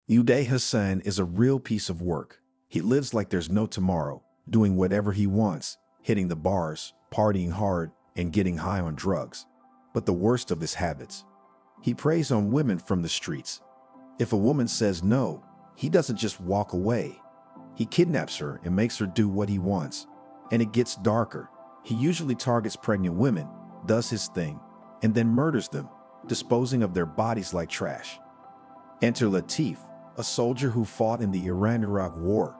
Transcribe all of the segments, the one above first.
Uday Hussein is a real piece of work. He lives like there's no tomorrow, doing whatever he wants, hitting the bars, partying hard, and getting high on drugs. But the worst of his habits: he preys on women from the streets. If a woman says no, he doesn't just walk away. He kidnaps her and makes her do what he wants. And it gets darker. He usually targets pregnant women, does his thing, and then murders them, disposing of their bodies like trash. Enter Latif, a soldier who fought in the Iran-Iraq War.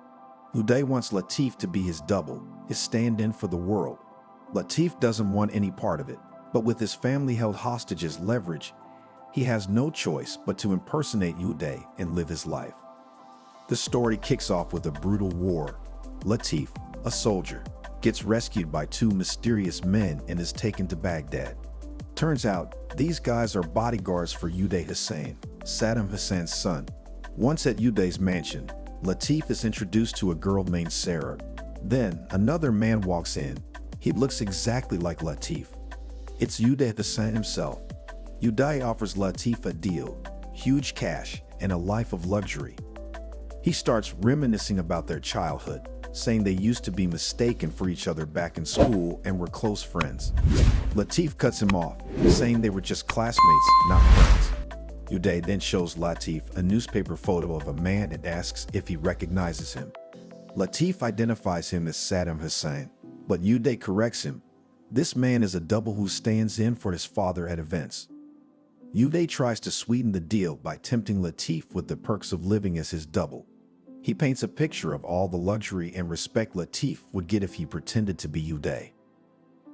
Uday wants Latif to be his double, his stand-in for the world. Latif doesn't want any part of it, but with his family held hostage as leverage, he has no choice but to impersonate Uday and live his life. The story kicks off with a brutal war. Latif, a soldier, gets rescued by two mysterious men and is taken to Baghdad. Turns out, these guys are bodyguards for Uday Hussein, Saddam Hussein's son. Once at Uday's mansion, Latif is introduced to a girl named Sarah. Then, another man walks in. He looks exactly like Latif. It's Uday Hussein himself. Uday offers Latif a deal, huge cash, and a life of luxury. He starts reminiscing about their childhood, saying they used to be mistaken for each other back in school and were close friends. Latif cuts him off, saying they were just classmates, not friends. Uday then shows Latif a newspaper photo of a man and asks if he recognizes him. Latif identifies him as Saddam Hussein, but Uday corrects him. This man is a double who stands in for his father at events. Uday tries to sweeten the deal by tempting Latif with the perks of living as his double. He paints a picture of all the luxury and respect Latif would get if he pretended to be Uday.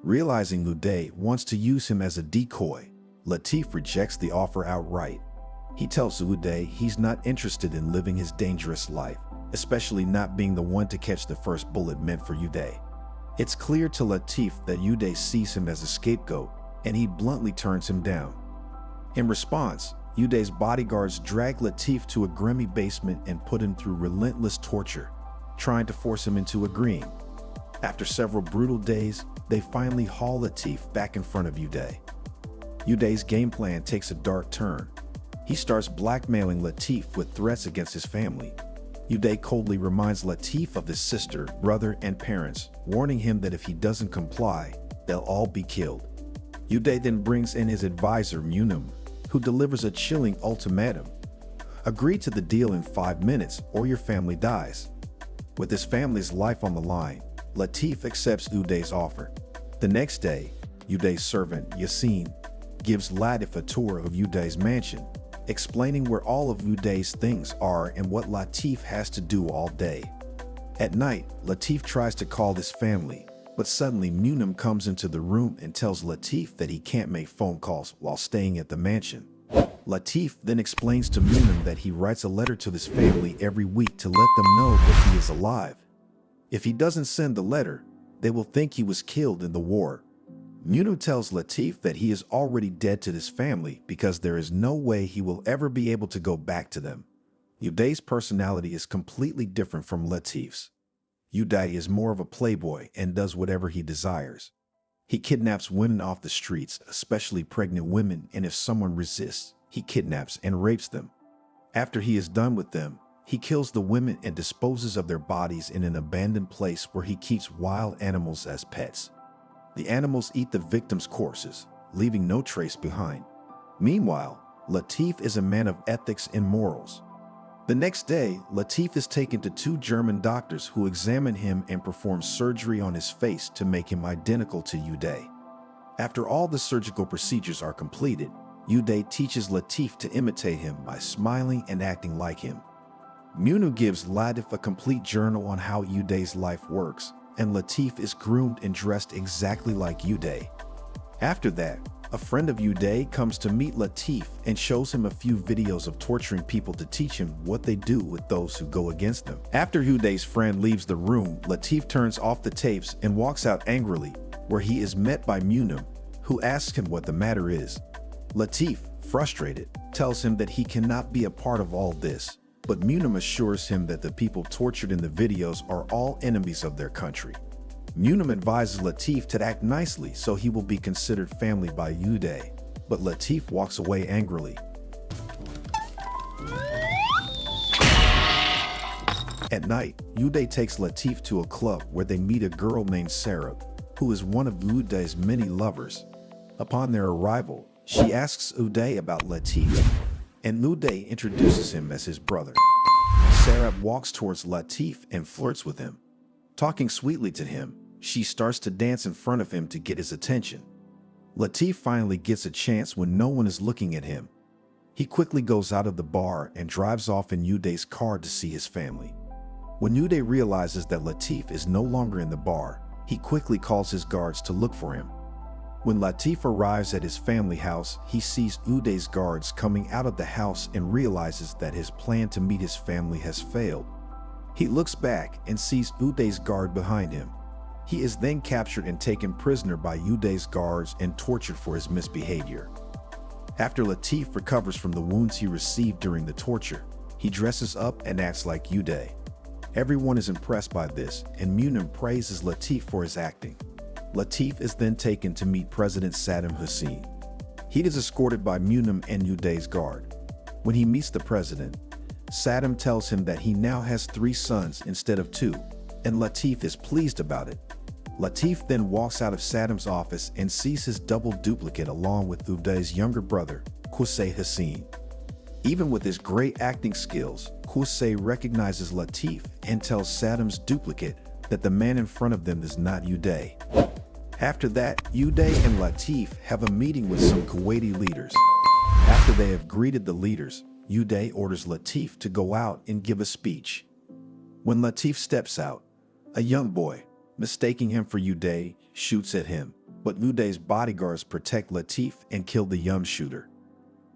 Realizing Uday wants to use him as a decoy, Latif rejects the offer outright. He tells Uday he's not interested in living his dangerous life, especially not being the one to catch the first bullet meant for Uday. It's clear to Latif that Uday sees him as a scapegoat, and he bluntly turns him down. In response, Uday's bodyguards drag Latif to a grimy basement and put him through relentless torture, trying to force him into agreeing. After several brutal days, they finally haul Latif back in front of Uday. Uday's game plan takes a dark turn. He starts blackmailing Latif with threats against his family. Uday coldly reminds Latif of his sister, brother, and parents, warning him that if he doesn't comply, they'll all be killed. Uday then brings in his advisor, Munum, who delivers a chilling ultimatum. Agree to the deal in 5 minutes or your family dies. With his family's life on the line, Latif accepts Uday's offer. The next day, Uday's servant, Yasin, gives Latif a tour of Uday's mansion, explaining where all of Uday's things are and what Latif has to do all day. At night, Latif tries to call his family, but suddenly Munum comes into the room and tells Latif that he can't make phone calls while staying at the mansion. Latif then explains to Munum that he writes a letter to his family every week to let them know that he is alive. If he doesn't send the letter, they will think he was killed in the war. Munum tells Latif that he is already dead to his family because there is no way he will ever be able to go back to them. Uday's personality is completely different from Latif's. Uday is more of a playboy and does whatever he desires. He kidnaps women off the streets, especially pregnant women, and if someone resists, he kidnaps and rapes them. After he is done with them, he kills the women and disposes of their bodies in an abandoned place where he keeps wild animals as pets. The animals eat the victims' corpses, leaving no trace behind. Meanwhile, Latif is a man of ethics and morals. The next day, Latif is taken to 2 German doctors who examine him and perform surgery on his face to make him identical to Uday. After all the surgical procedures are completed, Uday teaches Latif to imitate him by smiling and acting like him. Munum gives Latif a complete journal on how Uday's life works, and Latif is groomed and dressed exactly like Uday. After that, a friend of Uday comes to meet Latif and shows him a few videos of torturing people to teach him what they do with those who go against them. After Uday's friend leaves the room, Latif turns off the tapes and walks out angrily, where he is met by Munum, who asks him what the matter is. Latif, frustrated, tells him that he cannot be a part of all this, but Munum assures him that the people tortured in the videos are all enemies of their country. Munum advises Latif to act nicely so he will be considered family by Uday, but Latif walks away angrily. At night, Uday takes Latif to a club where they meet a girl named Sarah, who is one of Uday's many lovers. Upon their arrival, she asks Uday about Latif, and Uday introduces him as his brother. Sarah walks towards Latif and flirts with him. Talking sweetly to him, she starts to dance in front of him to get his attention. Latif finally gets a chance when no one is looking at him. He quickly goes out of the bar and drives off in Uday's car to see his family. When Uday realizes that Latif is no longer in the bar, he quickly calls his guards to look for him. When Latif arrives at his family house, he sees Uday's guards coming out of the house and realizes that his plan to meet his family has failed. He looks back and sees Uday's guard behind him. He is then captured and taken prisoner by Uday's guards and tortured for his misbehavior. After Latif recovers from the wounds he received during the torture, he dresses up and acts like Uday. Everyone is impressed by this, and Munum praises Latif for his acting. Latif is then taken to meet President Saddam Hussein. He is escorted by Munum and Uday's guard. When he meets the president, Saddam tells him that he now has 3 sons instead of 2, and Latif is pleased about it. Latif then walks out of Saddam's office and sees his double duplicate along with Uday's younger brother, Uday Hussein. Even with his great acting skills, Uday recognizes Latif and tells Saddam's duplicate that the man in front of them is not Uday. After that, Uday and Latif have a meeting with some Kuwaiti leaders. After they have greeted the leaders, Uday orders Latif to go out and give a speech. When Latif steps out, a young boy, mistaking him for Uday, shoots at him, but Uday's bodyguards protect Latif and kill the young shooter.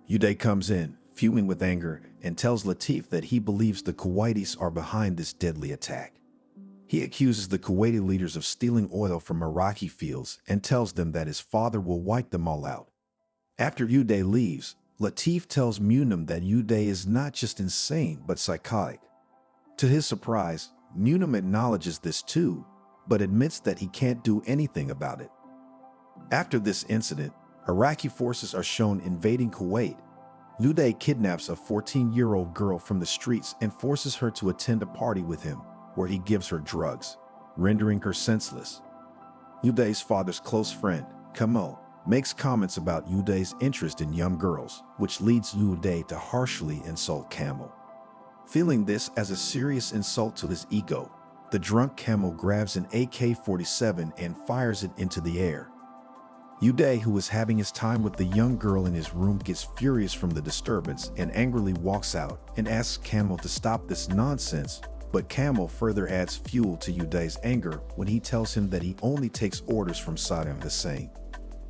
Uday comes in, fuming with anger, and tells Latif that he believes the Kuwaitis are behind this deadly attack. He accuses the Kuwaiti leaders of stealing oil from Iraqi fields and tells them that his father will wipe them all out. After Uday leaves, Latif tells Munum that Uday is not just insane but psychotic. To his surprise, Munum acknowledges this too, but admits that he can't do anything about it. After this incident, Iraqi forces are shown invading Kuwait. Uday kidnaps a 14-year-old girl from the streets and forces her to attend a party with him, where he gives her drugs, rendering her senseless. Uday's father's close friend, Kamal, makes comments about Uday's interest in young girls, which leads Uday to harshly insult Kamal. Feeling this as a serious insult to his ego, the drunk Kamal grabs an AK-47 and fires it into the air. Uday, who is having his time with the young girl in his room, gets furious from the disturbance and angrily walks out and asks Kamal to stop this nonsense. But Kamal further adds fuel to Uday's anger when he tells him that he only takes orders from Saddam Hussein.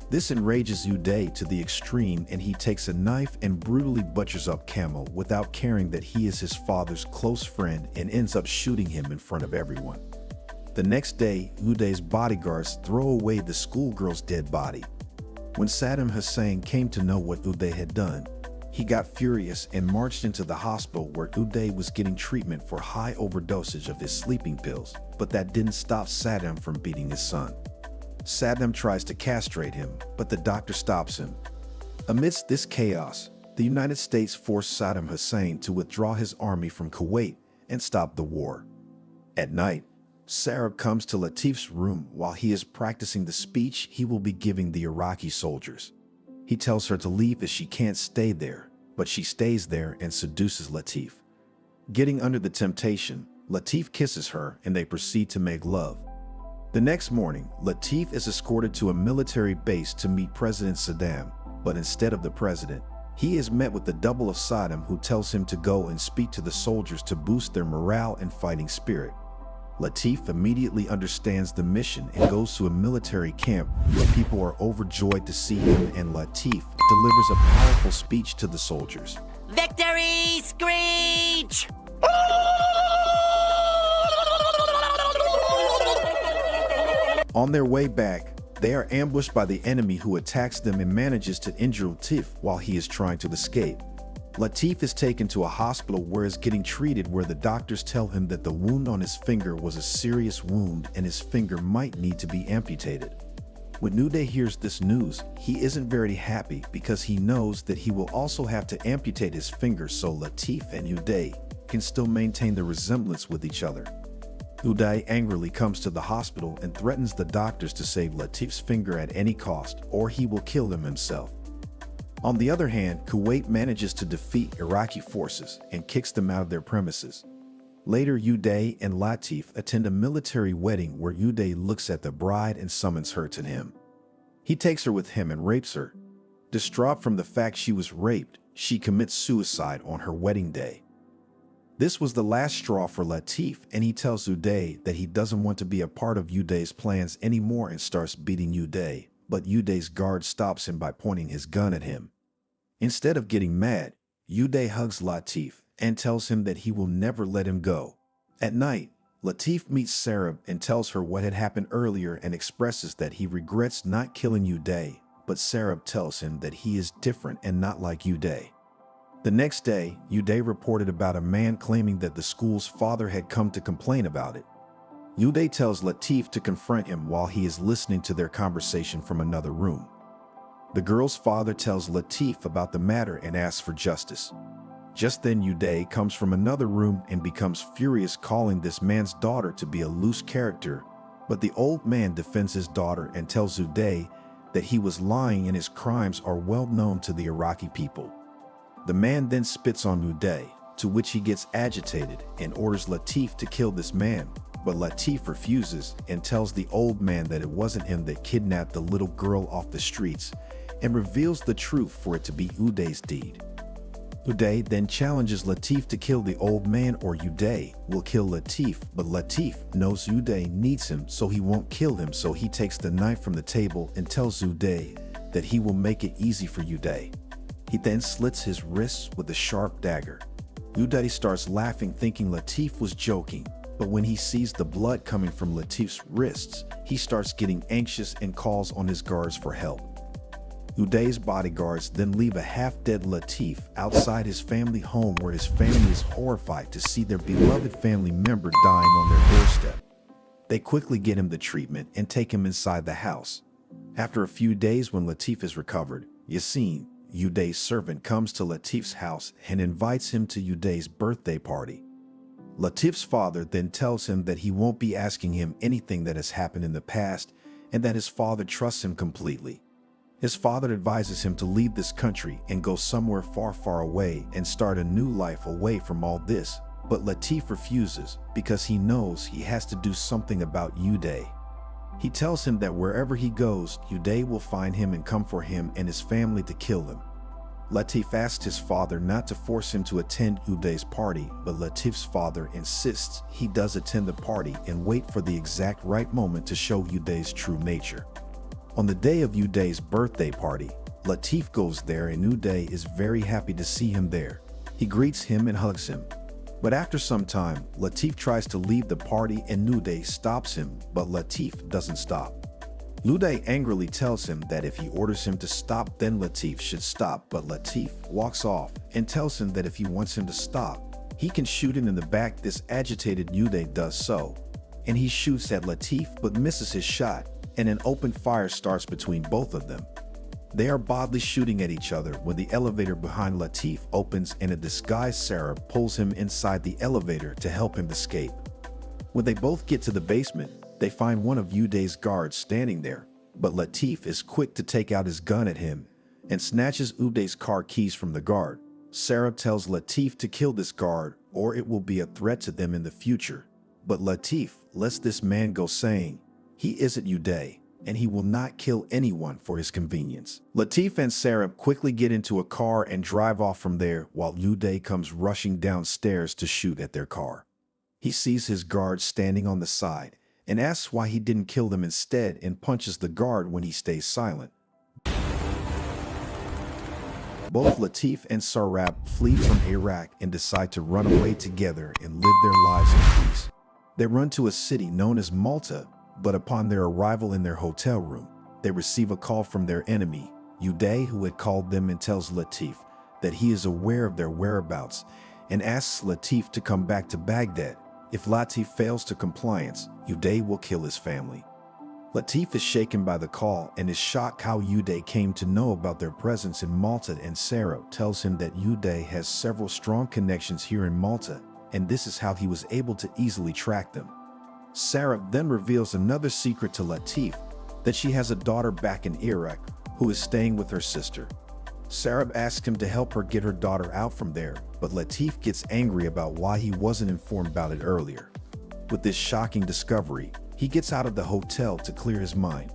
This enrages Uday to the extreme, and he takes a knife and brutally butchers up Kamal without caring that he is his father's close friend and ends up shooting him in front of everyone. The next day, Uday's bodyguards throw away the schoolgirl's dead body. When Saddam Hussein came to know what Uday had done, he got furious and marched into the hospital where Uday was getting treatment for high overdosage of his sleeping pills, but that didn't stop Saddam from beating his son. Saddam tries to castrate him, but the doctor stops him. Amidst this chaos, the United States forced Saddam Hussein to withdraw his army from Kuwait and stop the war. At night, Sarah comes to Latif's room while he is practicing the speech he will be giving the Iraqi soldiers. He tells her to leave as she can't stay there, but she stays there and seduces Latif. Getting under the temptation, Latif kisses her and they proceed to make love. The next morning, Latif is escorted to a military base to meet President Saddam, but instead of the president, he is met with the double of Saddam, who tells him to go and speak to the soldiers to boost their morale and fighting spirit. Latif immediately understands the mission and goes to a military camp where people are overjoyed to see him, and Latif delivers a powerful speech to the soldiers. Victory screech! On their way back, they are ambushed by the enemy, who attacks them and manages to injure Latif while he is trying to escape. Latif is taken to a hospital where he is getting treated, where the doctors tell him that the wound on his finger was a serious wound and his finger might need to be amputated. When Uday hears this news, he isn't very happy because he knows that he will also have to amputate his finger, so Latif and Uday can still maintain the resemblance with each other. Uday angrily comes to the hospital and threatens the doctors to save Latif's finger at any cost, or he will kill them himself. On the other hand, Kuwait manages to defeat Iraqi forces and kicks them out of their premises. Later, Uday and Latif attend a military wedding where Uday looks at the bride and summons her to him. He takes her with him and rapes her. Distraught from the fact she was raped, she commits suicide on her wedding day. This was the last straw for Latif, and he tells Uday that he doesn't want to be a part of Uday's plans anymore and starts beating Uday, but Uday's guard stops him by pointing his gun at him. Instead of getting mad, Uday hugs Latif and tells him that he will never let him go. At night, Latif meets Sarah and tells her what had happened earlier and expresses that he regrets not killing Uday, but Sarah tells him that he is different and not like Uday. The next day, Uday reported about a man claiming that the school's father had come to complain about it. Uday tells Latif to confront him while he is listening to their conversation from another room. The girl's father tells Latif about the matter and asks for justice. Just then, Uday comes from another room and becomes furious, calling this man's daughter to be a loose character, but the old man defends his daughter and tells Uday that he was lying and his crimes are well known to the Iraqi people. The man then spits on Uday, to which he gets agitated and orders Latif to kill this man, but Latif refuses and tells the old man that it wasn't him that kidnapped the little girl off the streets and reveals the truth for it to be Uday's deed. Uday then challenges Latif to kill the old man or Uday will kill Latif, but Latif knows Uday needs him so he won't kill him, so he takes the knife from the table and tells Uday that he will make it easy for Uday. He then slits his wrists with a sharp dagger. Uday starts laughing, thinking Latif was joking, but when he sees the blood coming from Latif's wrists, he starts getting anxious and calls on his guards for help. Uday's bodyguards then leave a half-dead Latif outside his family home, where his family is horrified to see their beloved family member dying on their doorstep. They quickly get him the treatment and take him inside the house. After a few days, when Latif is recovered, Yassine, Uday's servant, comes to Latif's house and invites him to Uday's birthday party. Latif's father then tells him that he won't be asking him anything that has happened in the past and that his father trusts him completely. His father advises him to leave this country and go somewhere far, far away and start a new life away from all this, but Latif refuses because he knows he has to do something about Uday. He tells him that wherever he goes, Uday will find him and come for him and his family to kill him. Latif asks his father not to force him to attend Uday's party, but Latif's father insists he does attend the party and wait for the exact right moment to show Uday's true nature. On the day of Uday's birthday party, Latif goes there and Uday is very happy to see him there. He greets him and hugs him. But after some time, Latif tries to leave the party and Uday stops him, but Latif doesn't stop. Uday angrily tells him that if he orders him to stop, then Latif should stop, but Latif walks off and tells him that if he wants him to stop, he can shoot him in the back. This agitated Uday does so, and he shoots at Latif but misses his shot, and an open fire starts between both of them. They are bodily shooting at each other when the elevator behind Latif opens and a disguised Sarah pulls him inside the elevator to help him escape. When they both get to the basement, they find one of Uday's guards standing there, but Latif is quick to take out his gun at him and snatches Uday's car keys from the guard. Sarah tells Latif to kill this guard or it will be a threat to them in the future, but Latif lets this man go, saying he isn't Uday and he will not kill anyone for his convenience. Latif and Sarah quickly get into a car and drive off from there while Uday comes rushing downstairs to shoot at their car. He sees his guard standing on the side and asks why he didn't kill them instead and punches the guard when he stays silent. Both Latif and Sarab flee from Iraq and decide to run away together and live their lives in peace. They run to a city known as Malta, but upon their arrival in their hotel room, they receive a call from their enemy, Uday, who had called them, and tells Latif that he is aware of their whereabouts and asks Latif to come back to Baghdad. If Latif fails to compliance, Uday will kill his family. Latif is shaken by the call and is shocked how Uday came to know about their presence in Malta, and Sarah tells him that Uday has several strong connections here in Malta and this is how he was able to easily track them. Sarab then reveals another secret to Latif, that she has a daughter back in Iraq who is staying with her sister. Sarab asks him to help her get her daughter out from there, but Latif gets angry about why he wasn't informed about it earlier. With this shocking discovery, he gets out of the hotel to clear his mind.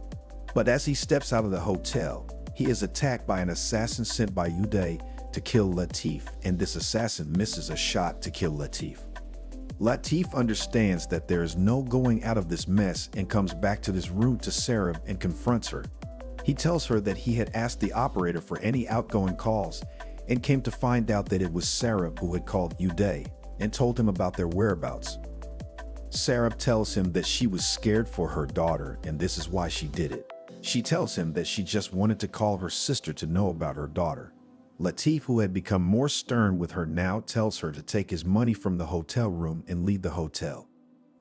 But as he steps out of the hotel, he is attacked by an assassin sent by Uday to kill Latif, and this assassin misses a shot to kill Latif. Latif understands that there is no going out of this mess and comes back to this room to Sarab and confronts her. He tells her that he had asked the operator for any outgoing calls and came to find out that it was Sarab who had called Uday and told him about their whereabouts. Sarab tells him that she was scared for her daughter and this is why she did it. She tells him that she just wanted to call her sister to know about her daughter. Latif, who had become more stern with her now, tells her to take his money from the hotel room and leave the hotel.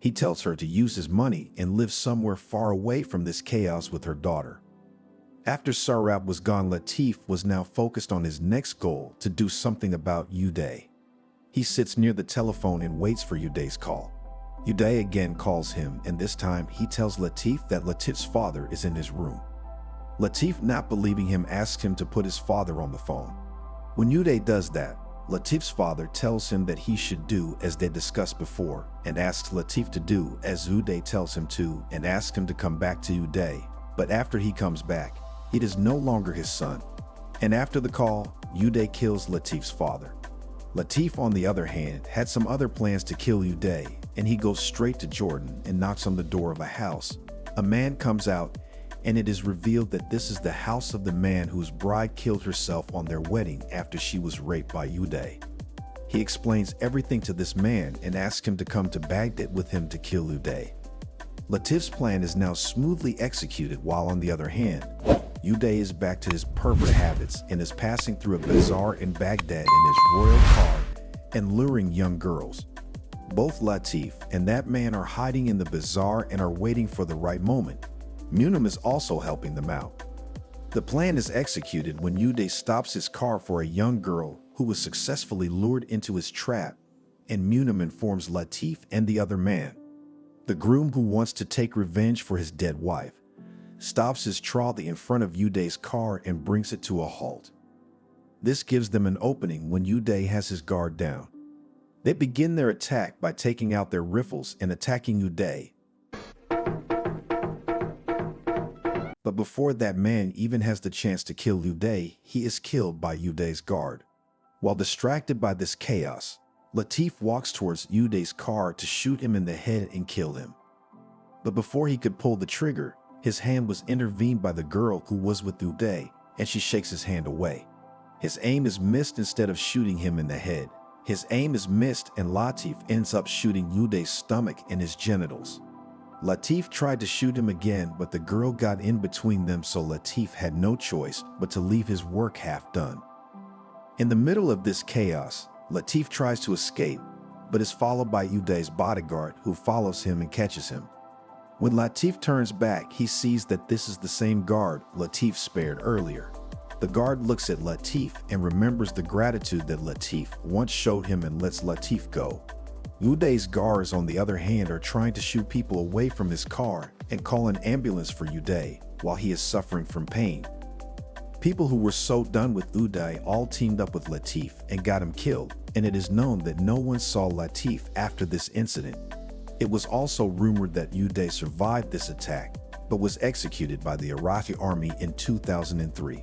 He tells her to use his money and live somewhere far away from this chaos with her daughter. After Sarab was gone, Latif was now focused on his next goal, to do something about Uday. He sits near the telephone and waits for Uday's call. Uday again calls him, and this time he tells Latif that Latif's father is in his room. Latif, not believing him, asks him to put his father on the phone. When Uday does that, Latif's father tells him that he should do as they discussed before and asks Latif to do as Uday tells him to and asks him to come back to Uday. But after he comes back, it is no longer his son. And after the call, Uday kills Latif's father. Latif, on the other hand, had some other plans to kill Uday, and he goes straight to Jordan and knocks on the door of a house. A man comes out, and it is revealed that this is the house of the man whose bride killed herself on their wedding after she was raped by Uday. He explains everything to this man and asks him to come to Baghdad with him to kill Uday. Latif's plan is now smoothly executed, while on the other hand, Uday is back to his pervert habits and is passing through a bazaar in Baghdad in his royal car and luring young girls. Both Latif and that man are hiding in the bazaar and are waiting for the right moment. Munam is also helping them out. The plan is executed when Uday stops his car for a young girl who was successfully lured into his trap, and Munam informs Latif and the other man. The groom, who wants to take revenge for his dead wife, stops his trolley in front of Uday's car and brings it to a halt. This gives them an opening when Uday has his guard down. They begin their attack by taking out their rifles and attacking Uday. But before that man even has the chance to kill Uday, he is killed by Uday's guard. While distracted by this chaos, Latif walks towards Uday's car to shoot him in the head and kill him. But before he could pull the trigger, his hand was intervened by the girl who was with Uday, and she shakes his hand away. His aim is missed. Instead of shooting him in the head, his aim is missed, and Latif ends up shooting Uday's stomach and his genitals. Latif tried to shoot him again, but the girl got in between them, so Latif had no choice but to leave his work half done. In the middle of this chaos, Latif tries to escape, but is followed by Uday's bodyguard, who follows him and catches him. When Latif turns back, he sees that this is the same guard Latif spared earlier. The guard looks at Latif and remembers the gratitude that Latif once showed him and lets Latif go. Uday's guards, on the other hand, are trying to shoot people away from his car and call an ambulance for Uday while he is suffering from pain. People who were so done with Uday all teamed up with Latif and got him killed, and it is known that no one saw Latif after this incident. It was also rumored that Uday survived this attack, but was executed by the Iraqi army in 2003.